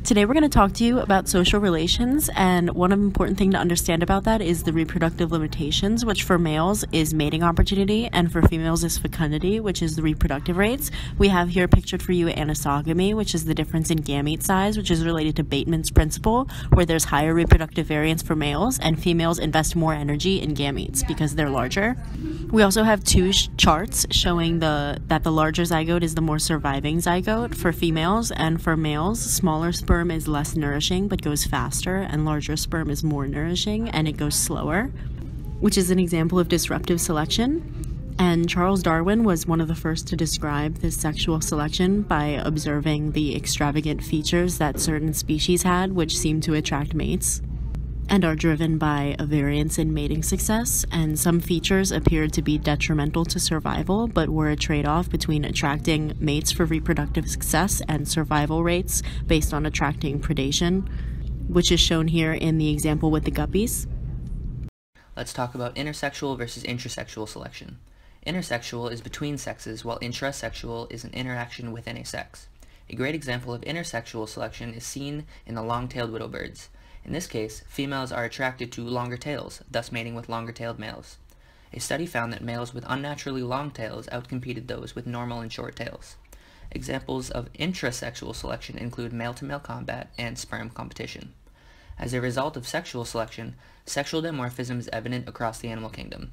Today we're going to talk to you about social relations, and one important thing to understand about that is the reproductive limitations, which for males is mating opportunity, and for females is fecundity, which is the reproductive rates. We have here pictured for you anisogamy, which is the difference in gamete size, which is related to Bateman's principle, where there's higher reproductive variance for males, and females invest more energy in gametes because they're larger. We also have two charts showing that the larger zygote is the more surviving zygote for females, and for males, smaller sperm is less nourishing but goes faster, and larger sperm is more nourishing and it goes slower, which is an example of disruptive selection. And Charles Darwin was one of the first to describe this sexual selection by observing the extravagant features that certain species had, which seem to attract mates and are driven by a variance in mating success, and some features appeared to be detrimental to survival but were a trade-off between attracting mates for reproductive success and survival rates based on attracting predation, which is shown here in the example with the guppies. Let's talk about intersexual versus intrasexual selection. Intersexual is between sexes, while intrasexual is an interaction within a sex. A great example of intersexual selection is seen in the long-tailed widow birds. In this case, females are attracted to longer tails, thus mating with longer-tailed males. A study found that males with unnaturally long tails outcompeted those with normal and short tails. Examples of intrasexual selection include male-to-male combat and sperm competition. As a result of sexual selection, sexual dimorphism is evident across the animal kingdom.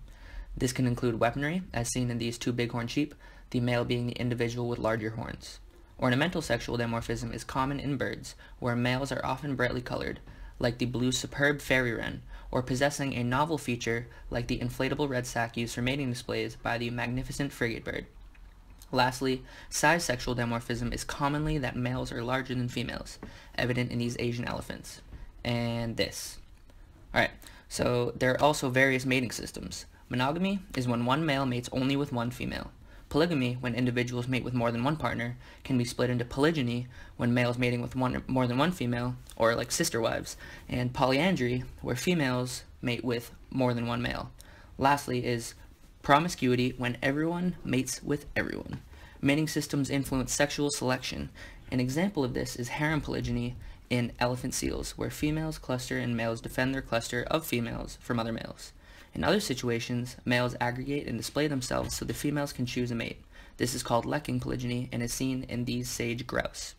This can include weaponry, as seen in these two bighorn sheep, the male being the individual with larger horns. Ornamental sexual dimorphism is common in birds, where males are often brightly colored, like the blue superb fairy wren, or possessing a novel feature like the inflatable red sac used for mating displays by the magnificent frigate bird. Lastly, size sexual dimorphism is commonly that males are larger than females, evident in these Asian elephants. And this. Alright, so there are also various mating systems. Monogamy is when one male mates only with one female. Polygamy, when individuals mate with more than one partner, can be split into polygyny, when males mating with more than one female, or like sister wives, and polyandry, where females mate with more than one male. Lastly is promiscuity, when everyone mates with everyone. Mating systems influence sexual selection. An example of this is harem polygyny in elephant seals, where females cluster and males defend their cluster of females from other males. In other situations, males aggregate and display themselves so the females can choose a mate. This is called lekking polygyny and is seen in these sage grouse.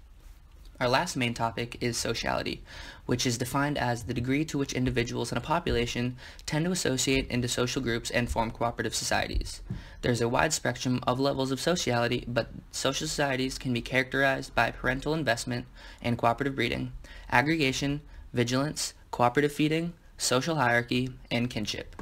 Our last main topic is sociality, which is defined as the degree to which individuals in a population tend to associate into social groups and form cooperative societies. There's a wide spectrum of levels of sociality, but social societies can be characterized by parental investment and cooperative breeding, aggregation, vigilance, cooperative feeding, social hierarchy, and kinship.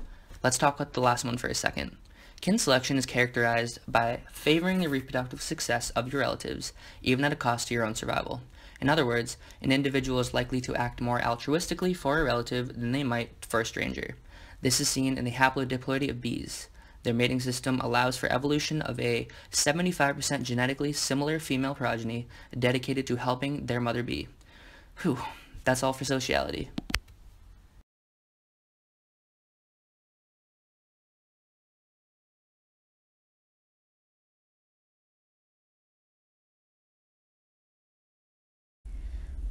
Let's talk about the last one for a second. Kin selection is characterized by favoring the reproductive success of your relatives, even at a cost to your own survival. In other words, an individual is likely to act more altruistically for a relative than they might for a stranger. This is seen in the haplodiploidy of bees. Their mating system allows for evolution of a 75% genetically similar female progeny dedicated to helping their mother bee. Whew, that's all for sociality.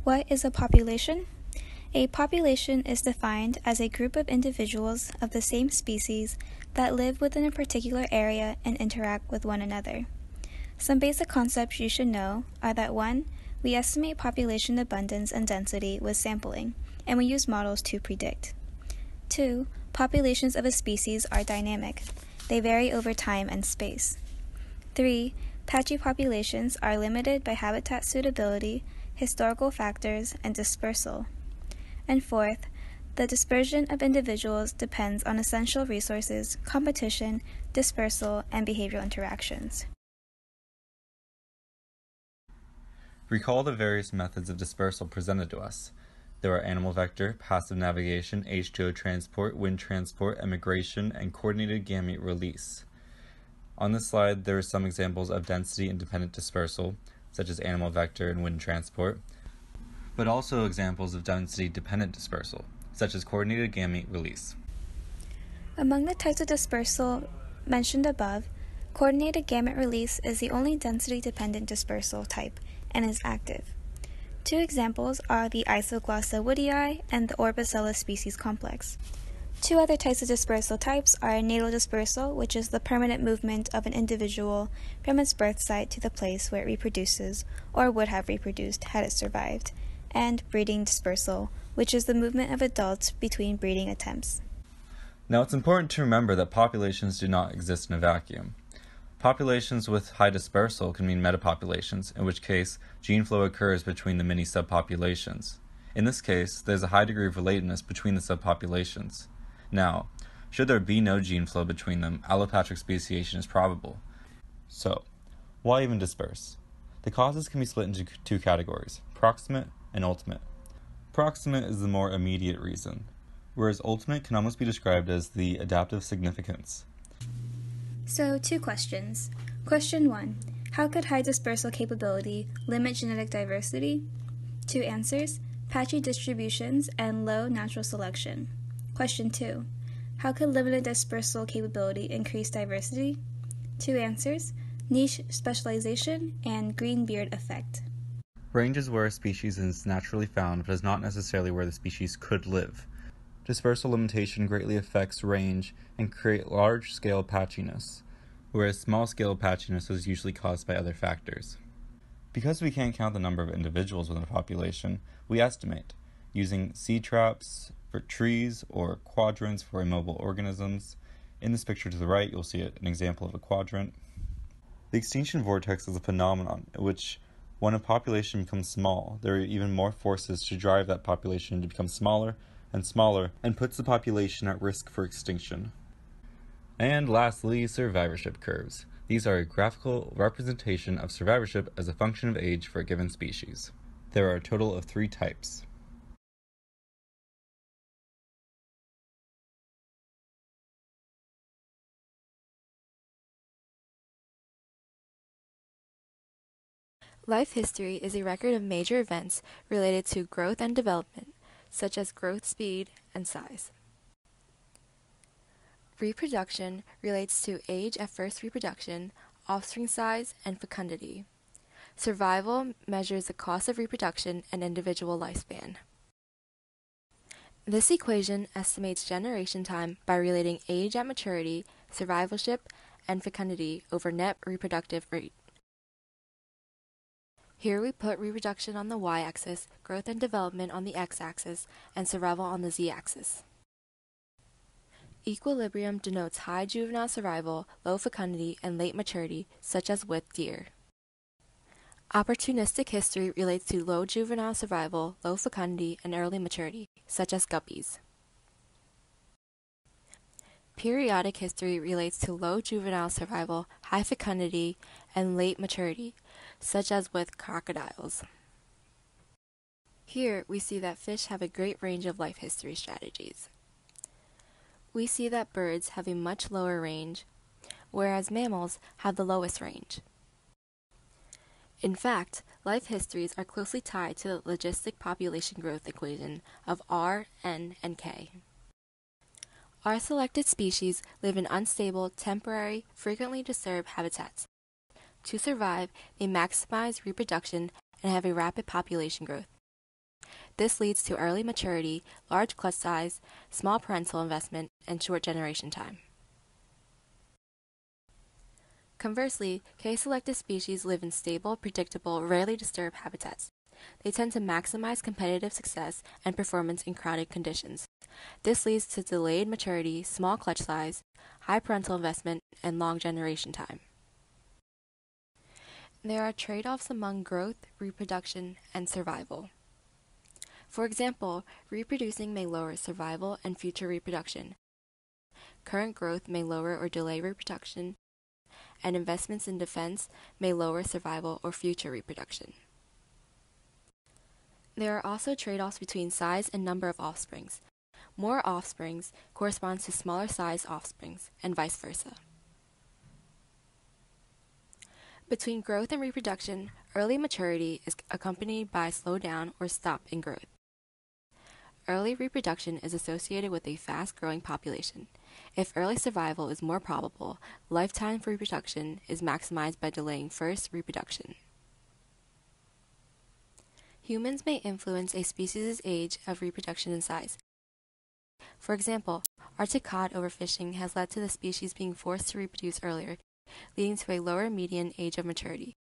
What is a population? A population is defined as a group of individuals of the same species that live within a particular area and interact with one another. Some basic concepts you should know are that 1. We estimate population abundance and density with sampling, and we use models to predict. 2. Populations of a species are dynamic. They vary over time and space. 3. Patchy populations are limited by habitat suitability, historical factors, and dispersal. And 4th, the dispersion of individuals depends on essential resources, competition, dispersal, and behavioral interactions. Recall the various methods of dispersal presented to us. There are animal vector, passive navigation, H2O transport, wind transport, emigration, and coordinated gamete release. On this slide, there are some examples of density-independent dispersal, such as animal vector and wind transport, but also examples of density-dependent dispersal, such as coordinated gamete release. Among the types of dispersal mentioned above, coordinated gamete release is the only density-dependent dispersal type and is active. Two examples are the Isoglossa woodii and the Orbicella species complex. Two other types of dispersal types are natal dispersal, which is the permanent movement of an individual from its birth site to the place where it reproduces or would have reproduced had it survived, and breeding dispersal, which is the movement of adults between breeding attempts. Now, it's important to remember that populations do not exist in a vacuum. Populations with high dispersal can mean metapopulations, in which case gene flow occurs between the many subpopulations. In this case, there's a high degree of relatedness between the subpopulations. Now, should there be no gene flow between them, allopatric speciation is probable. So, why even disperse? The causes can be split into two categories, proximate and ultimate. Proximate is the more immediate reason, whereas ultimate can almost be described as the adaptive significance. So, two questions. Question 1. How could high dispersal capability limit genetic diversity? Two answers. Patchy distributions and low natural selection. Question 2. How could limited dispersal capability increase diversity? Two answers. Niche specialization and greenbeard effect. Range is where a species is naturally found, but is not necessarily where the species could live. Dispersal limitation greatly affects range and create large-scale patchiness, whereas small-scale patchiness is usually caused by other factors. Because we can't count the number of individuals within a population, we estimate, using seed traps for trees or quadrants for immobile organisms. In this picture to the right, you'll see an example of a quadrant. The extinction vortex is a phenomenon in which when a population becomes small, there are even more forces to drive that population to become smaller and puts the population at risk for extinction. And lastly, survivorship curves. These are a graphical representation of survivorship as a function of age for a given species. There are a total of 3 types. Life history is a record of major events related to growth and development, such as growth speed and size. Reproduction relates to age at first reproduction, offspring size, and fecundity. Survival measures the cost of reproduction and individual lifespan. This equation estimates generation time by relating age at maturity, survivalship, and fecundity over net reproductive rate. Here we put reproduction on the y-axis, growth and development on the x-axis, and survival on the z-axis. Equilibrium denotes high juvenile survival, low fecundity, and late maturity, such as with deer. Opportunistic history relates to low juvenile survival, low fecundity, and early maturity, such as guppies. Periodic history relates to low juvenile survival, high fecundity, and late maturity, such as with crocodiles. Here we see that fish have a great range of life history strategies. We see that birds have a much lower range, whereas mammals have the lowest range. In fact, life histories are closely tied to the logistic population growth equation of R, N, and K. R-selected species live in unstable, temporary, frequently disturbed habitats. To survive, they maximize reproduction and have a rapid population growth. This leads to early maturity, large clutch size, small parental investment, and short generation time. Conversely, K-selected species live in stable, predictable, rarely disturbed habitats. They tend to maximize competitive success and performance in crowded conditions. This leads to delayed maturity, small clutch size, high parental investment, and long generation time. There are trade-offs among growth, reproduction, and survival. For example, reproducing may lower survival and future reproduction. Current growth may lower or delay reproduction, and investments in defense may lower survival or future reproduction. There are also trade-offs between size and number of offsprings. More offsprings corresponds to smaller size offsprings, and vice versa. Between growth and reproduction, early maturity is accompanied by slowdown or stop in growth. Early reproduction is associated with a fast-growing population. If early survival is more probable, lifetime for reproduction is maximized by delaying first reproduction. Humans may influence a species' age of reproduction and size. For example, Arctic cod overfishing has led to the species being forced to reproduce earlier, leading to a lower median age of maturity.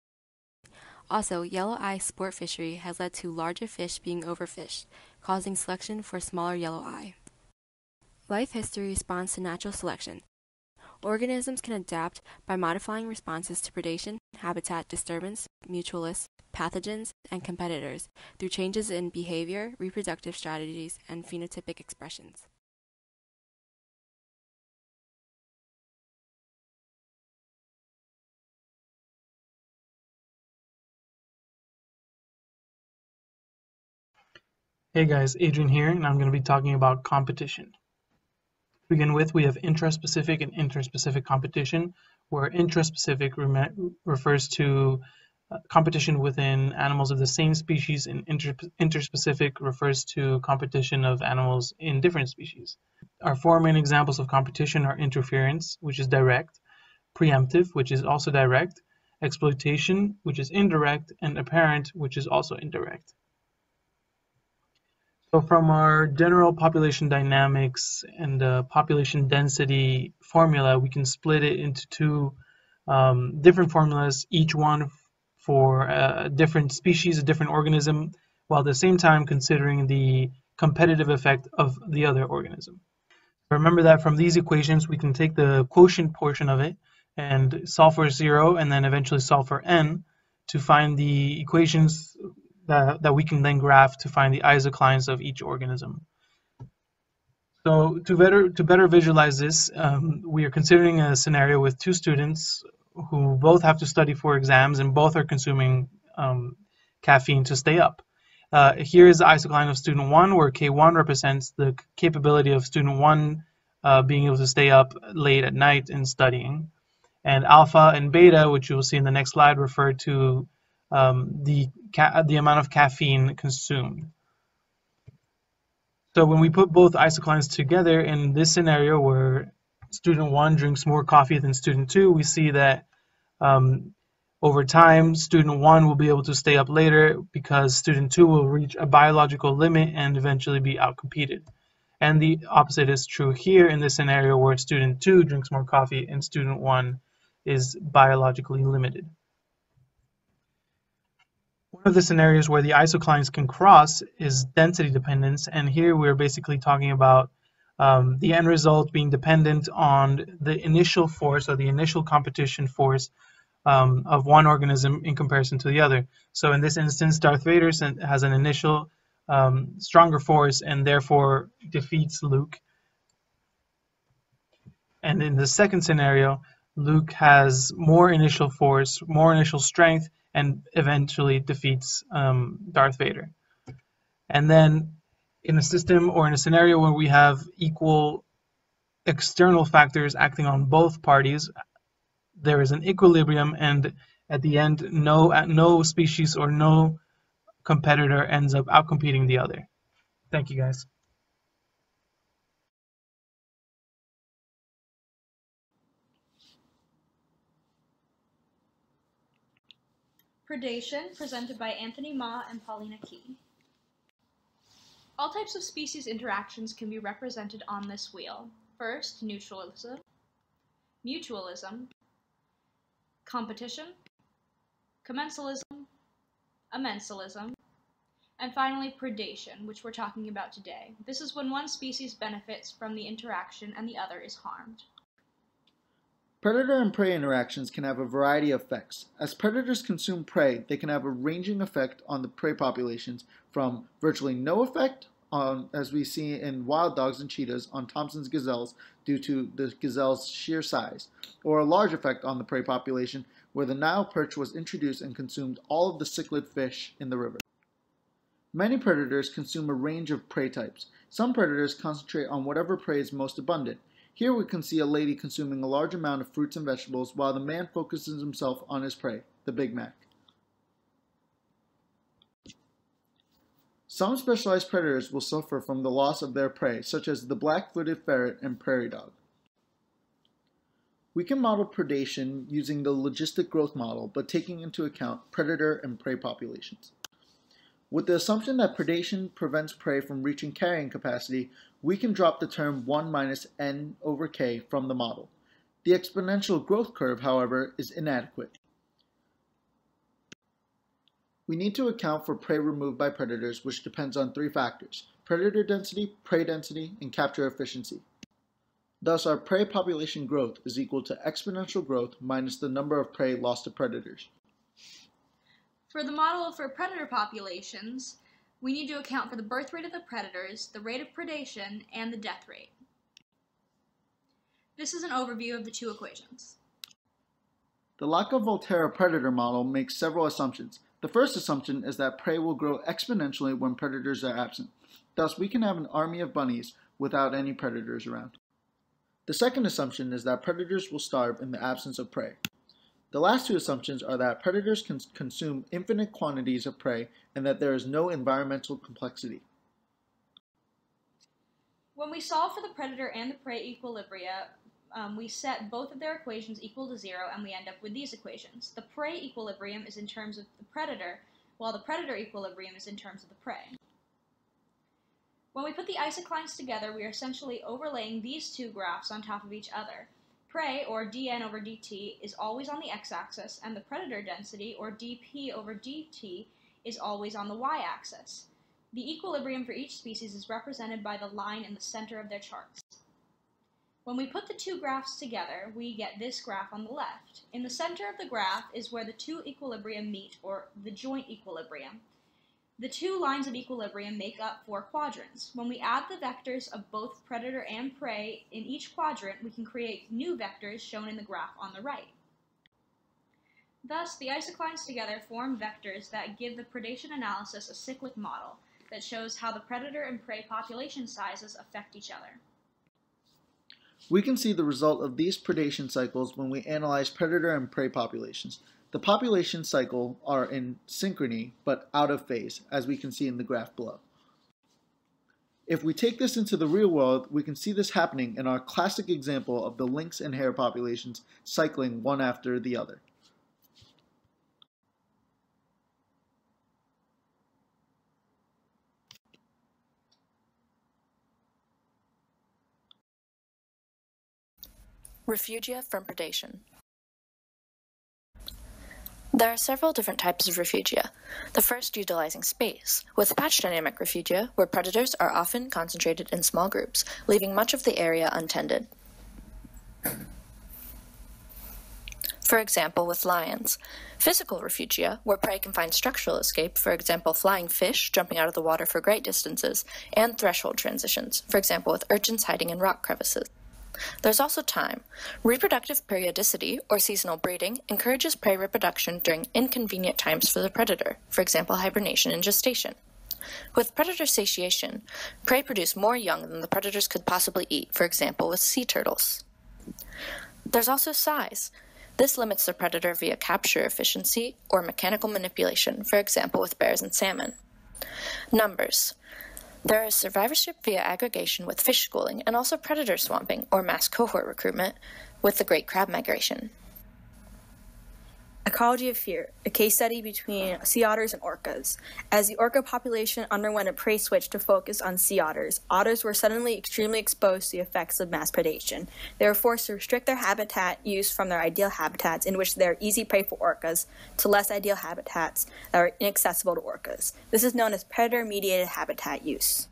Also, yellow eye sport fishery has led to larger fish being overfished, causing selection for smaller yellow eye. Life history responds to natural selection. Organisms can adapt by modifying responses to predation, habitat disturbance, mutualists, pathogens, and competitors through changes in behavior, reproductive strategies, and phenotypic expressions. Hey guys, Adrian here, and I'm going to be talking about competition. To begin with, we have intraspecific and interspecific competition, where intraspecific refers to competition within animals of the same species, and interspecific refers to competition of animals in different species. Our four main examples of competition are interference, which is direct, preemptive, which is also direct, exploitation, which is indirect, and apparent, which is also indirect. So from our general population dynamics and population density formula, we can split it into two different formulas, each one for a different species, a different organism, while at the same time considering the competitive effect of the other organism. Remember that from these equations, we can take the quotient portion of it and solve for 0 and then eventually solve for n to find the equations that we can then graph to find the isoclines of each organism. So to better visualize this, we are considering a scenario with two students who both have to study for exams and both are consuming caffeine to stay up. Here is the isocline of student 1, where K1 represents the capability of student 1 being able to stay up late at night and studying. And alpha and beta, which you will see in the next slide, refer to the amount of caffeine consumed. So when we put both isoclines together in this scenario where student 1 drinks more coffee than student 2, we see that over time, student 1 will be able to stay up later because student 2 will reach a biological limit and eventually be outcompeted. And the opposite is true here in this scenario where student 2 drinks more coffee and student 1 is biologically limited. One of the scenarios where the isoclines can cross is density dependence, and here we're basically talking about the end result being dependent on the initial force or the initial competition force of one organism in comparison to the other. So in this instance, Darth Vader has an initial stronger force and therefore defeats Luke. And in the second scenario, Luke has more initial force, more initial strength, and eventually defeats Darth Vader. And then in a system or in a scenario where we have equal external factors acting on both parties, there is an equilibrium, and at the end, no species or no competitor ends up outcompeting the other. Thank you, guys. Predation, presented by Anthony Ma and Paulina Key. All types of species interactions can be represented on this wheel. First, neutralism, mutualism, competition, commensalism, amensalism, and finally predation, which we're talking about today. This is when one species benefits from the interaction and the other is harmed. Predator and prey interactions can have a variety of effects. As predators consume prey, they can have a ranging effect on the prey populations from virtually no effect on, as we see in wild dogs and cheetahs, on Thompson's gazelles due to the gazelle's sheer size, or a large effect on the prey population where the Nile perch was introduced and consumed all of the cichlid fish in the river. Many predators consume a range of prey types. Some predators concentrate on whatever prey is most abundant. Here we can see a lady consuming a large amount of fruits and vegetables while the man focuses himself on his prey, the Big Mac. Some specialized predators will suffer from the loss of their prey, such as the black-footed ferret and prairie dog. We can model predation using the logistic growth model, but taking into account predator and prey populations. With the assumption that predation prevents prey from reaching carrying capacity, we can drop the term 1 minus n over k from the model. The exponential growth curve, however, is inadequate. We need to account for prey removed by predators, which depends on 3 factors: predator density, prey density, and capture efficiency. Thus, our prey population growth is equal to exponential growth minus the number of prey lost to predators. For the model for predator populations, we need to account for the birth rate of the predators, the rate of predation, and the death rate. This is an overview of the 2 equations. The Laca-Volterra predator model makes several assumptions. The first assumption is that prey will grow exponentially when predators are absent. Thus, we can have an army of bunnies without any predators around. The second assumption is that predators will starve in the absence of prey. The last 2 assumptions are that predators can consume infinite quantities of prey and that there is no environmental complexity. When we solve for the predator and the prey equilibria, we set both of their equations equal to 0 and we end up with these equations. The prey equilibrium is in terms of the predator, while the predator equilibrium is in terms of the prey. When we put the isoclines together, we are essentially overlaying these 2 graphs on top of each other. Prey, or dn over dt, is always on the x-axis, and the predator density, or dp over dt, is always on the y-axis. The equilibrium for each species is represented by the line in the center of their charts. When we put the 2 graphs together, we get this graph on the left. In the center of the graph is where the 2 equilibrium meet, or the joint equilibrium. The 2 lines of equilibrium make up 4 quadrants. When we add the vectors of both predator and prey in each quadrant, we can create new vectors shown in the graph on the right. Thus, the isoclines together form vectors that give the predation analysis a cyclic model that shows how the predator and prey population sizes affect each other. We can see the result of these predation cycles when we analyze predator and prey populations. The population cycle are in synchrony, but out of phase, as we can see in the graph below. If we take this into the real world, we can see this happening in our classic example of the lynx and hare populations cycling one after the other. Refugia from predation. There are several different types of refugia. The first utilizing space, with patch dynamic refugia, where predators are often concentrated in small groups, leaving much of the area untended. For example, with lions. Physical refugia, where prey can find structural escape, for example, flying fish jumping out of the water for great distances, and threshold transitions, for example, with urchins hiding in rock crevices. There's also time. Reproductive periodicity, or seasonal breeding, encourages prey reproduction during inconvenient times for the predator, for example, hibernation and gestation. With predator satiation, prey produce more young than the predators could possibly eat, for example, with sea turtles. There's also size. This limits the predator via capture efficiency or mechanical manipulation, for example, with bears and salmon. Numbers. There is survivorship via aggregation with fish schooling and also predator swamping or mass cohort recruitment with the great crab migration. Ecology of Fear, a case study between sea otters and orcas. As the orca population underwent a prey switch to focus on sea otters, otters were suddenly extremely exposed to the effects of mass predation. They were forced to restrict their habitat use from their ideal habitats in which they are easy prey for orcas to less ideal habitats that are inaccessible to orcas. This is known as predator-mediated habitat use.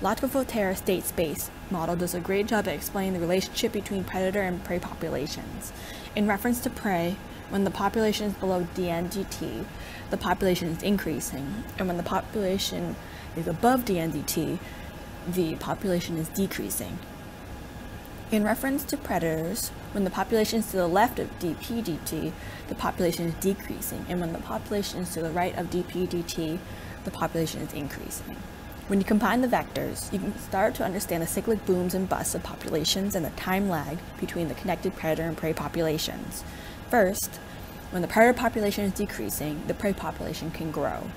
Laca-Volterra state space model does a great job at explaining the relationship between predator and prey populations. In reference to prey, when the population is below dn/dt, the population is increasing, and when the population is above dn/dt, the population is decreasing. In reference to predators, when the population is to the left of dp/dt, the population is decreasing, and when the population is to the right of dp/dt, the population is increasing. When you combine the vectors, you can start to understand the cyclic booms and busts of populations and the time lag between the connected predator and prey populations. First, when the predator population is decreasing, the prey population can grow.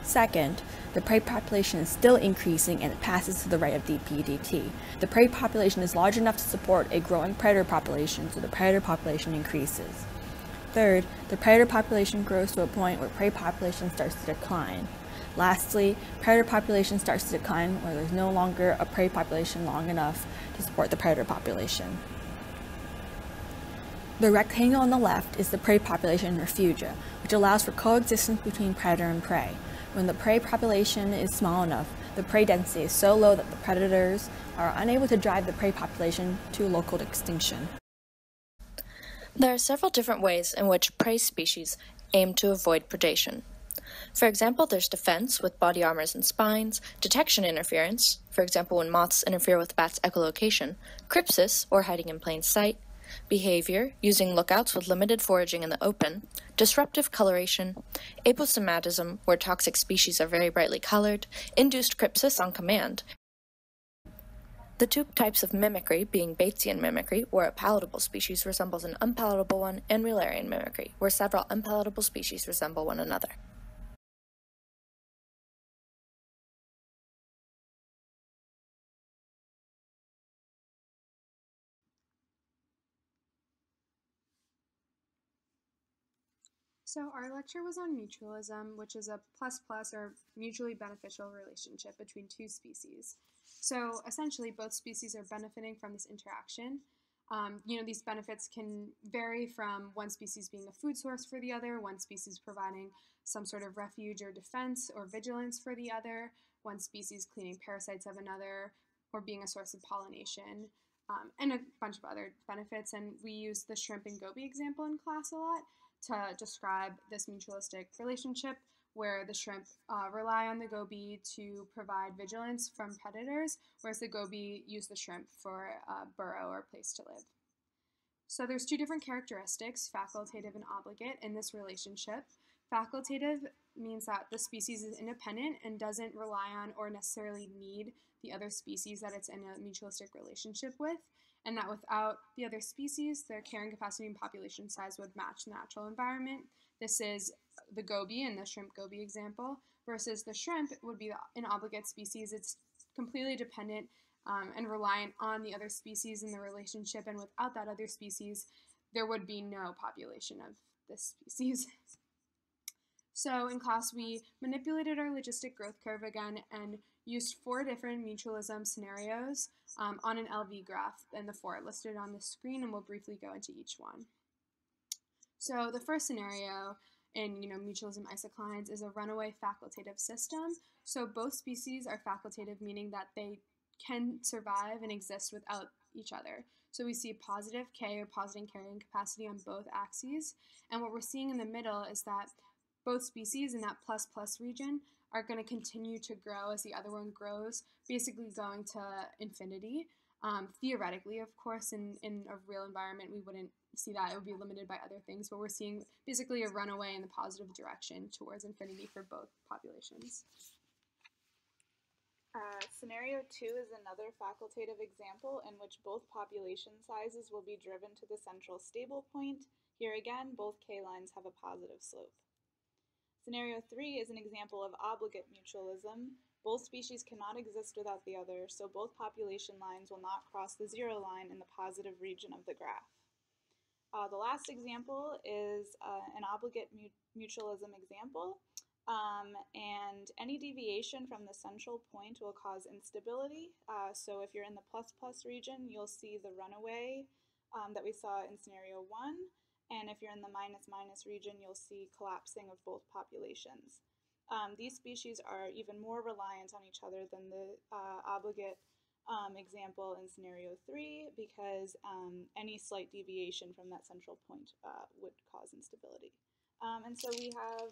Second, the prey population is still increasing and it passes to the right of dp/dt. The prey population is large enough to support a growing predator population, so the predator population increases. Third, the predator population grows to a point where prey population starts to decline. Lastly, predator population starts to decline where there's no longer a prey population long enough to support the predator population. The rectangle on the left is the prey population refugia, which allows for coexistence between predator and prey. When the prey population is small enough, the prey density is so low that the predators are unable to drive the prey population to local extinction. There are several different ways in which prey species aim to avoid predation. For example, there's defense with body armors and spines, detection interference, for example when moths interfere with bats' echolocation, crypsis, or hiding in plain sight, behavior, using lookouts with limited foraging in the open, disruptive coloration, aposematism, where toxic species are very brightly colored, induced crypsis on command. The two types of mimicry being Batesian mimicry, where a palatable species resembles an unpalatable one, and Mullerian mimicry, where several unpalatable species resemble one another. So our lecture was on mutualism, which is a plus-plus or mutually beneficial relationship between two species. So essentially, both species are benefiting from this interaction. These benefits can vary from one species being a food source for the other, one species providing some sort of refuge or defense or vigilance for the other, one species cleaning parasites of another, or being a source of pollination, and a bunch of other benefits. And we used the shrimp and goby example in class a lot to describe this mutualistic relationship where the shrimp rely on the goby to provide vigilance from predators, whereas the goby use the shrimp for a burrow or place to live. So there's two different characteristics, facultative and obligate, in this relationship. Facultative means that the species is independent and doesn't rely on or necessarily need the other species that it's in a mutualistic relationship with, and that without the other species, their carrying capacity and population size would match the natural environment. This is the goby in the shrimp goby example, versus the shrimp would be an obligate species. It's completely dependent and reliant on the other species in the relationship, and without that other species, there would be no population of this species. So in class, we manipulated our logistic growth curve again and used 4 different mutualism scenarios on an LV graph, and the 4 listed on the screen, and we'll briefly go into each one. So the first scenario in mutualism isoclines is a runaway facultative system. So both species are facultative, meaning that they can survive and exist without each other. So we see positive K, or positive carrying capacity, on both axes, and what we're seeing in the middle is that both species in that plus-plus region are going to continue to grow as the other one grows, basically going to infinity. Theoretically, of course, in a real environment, we wouldn't see that. It would be limited by other things, but we're seeing basically a runaway in the positive direction towards infinity for both populations. Scenario 2 is another facultative example in which both population sizes will be driven to the central stable point. Here again, both K lines have a positive slope. Scenario 3 is an example of obligate mutualism. Both species cannot exist without the other, so both population lines will not cross the 0 line in the positive region of the graph. The last example is an obligate mutualism example, and any deviation from the central point will cause instability. So if you're in the plus-plus region, you'll see the runaway that we saw in scenario 1. And if you're in the minus-minus region, you'll see collapsing of both populations. These species are even more reliant on each other than the obligate example in scenario 3, because any slight deviation from that central point would cause instability. And so we have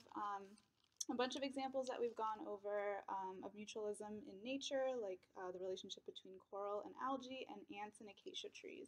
a bunch of examples that we've gone over of mutualism in nature, like the relationship between coral and algae and ants and acacia trees.